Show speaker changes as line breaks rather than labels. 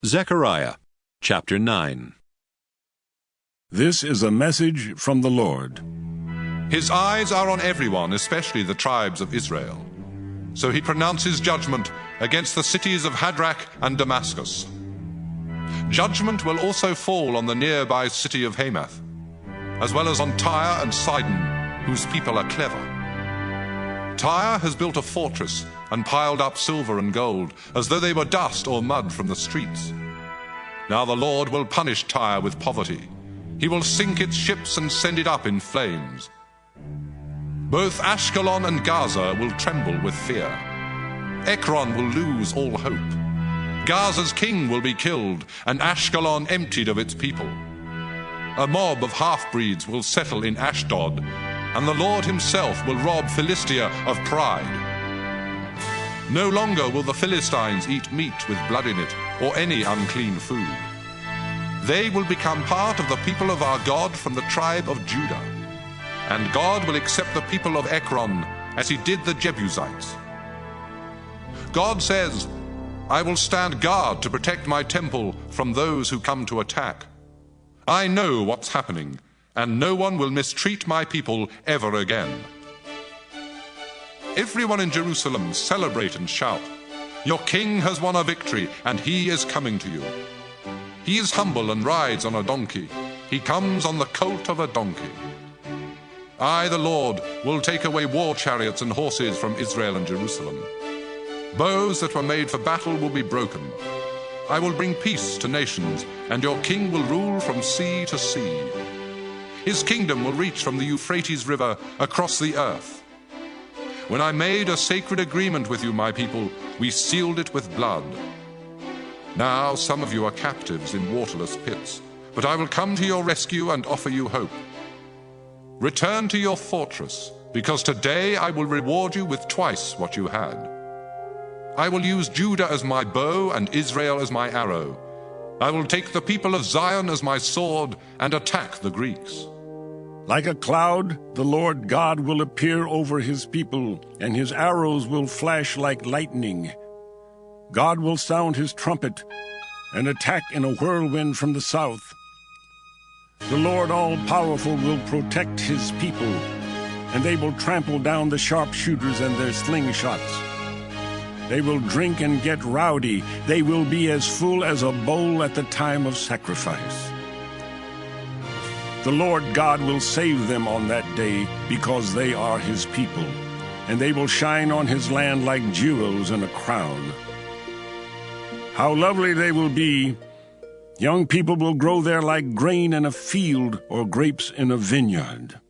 Zechariah chapter 9.
This is a message from the Lord.
His eyes are on everyone, especially the tribes of Israel. So he pronounces judgment against the cities of Hadrach and Damascus. Judgment will also fall on the nearby city of Hamath, as well as on Tyre and Sidon, whose people are clever. Tyre has built a fortress and piled up silver and gold, as though they were dust or mud from the streets. Now the Lord will punish Tyre with poverty. He will sink its ships and send it up in flames. Both Ashkelon and Gaza will tremble with fear. Ekron will lose all hope. Gaza's king will be killed, and Ashkelon emptied of its people. A mob of half-breeds will settle in Ashdod, and the Lord himself will rob Philistia of pride. No longer will the Philistines eat meat with blood in it, or any unclean food. They will become part of the people of our God from the tribe of Judah. And God will accept the people of Ekron as he did the Jebusites. God says, I will stand guard to protect my temple from those who come to attack. I know what's happening, and no one will mistreat my people ever again. Everyone in Jerusalem celebrate and shout. Your king has won a victory, and he is coming to you. He is humble and rides on a donkey. He comes on the colt of a donkey. I, the Lord, will take away war chariots and horses from Israel and Jerusalem. Bows that were made for battle will be broken. I will bring peace to nations, and your king will rule from sea to sea. His kingdom will reach from the Euphrates River across the earth. When I made a sacred agreement with you, my people, we sealed it with blood. Now some of you are captives in waterless pits, but I will come to your rescue and offer you hope. Return to your fortress, because today I will reward you with twice what you had. I will use Judah as my bow and Israel as my arrow. I will take the people of Zion as my sword and attack the Greeks.
Like a cloud, the Lord God will appear over his people, and his arrows will flash like lightning. God will sound his trumpet and attack in a whirlwind from the south. The Lord all-powerful will protect his people, and they will trample down the sharpshooters and their slingshots. They will drink and get rowdy. They will be as full as a bowl at the time of sacrifice. The Lord God will save them on that day, because they are his people, and they will shine on his land like jewels in a crown. How lovely they will be! Young people will grow there like grain in a field or grapes in a vineyard.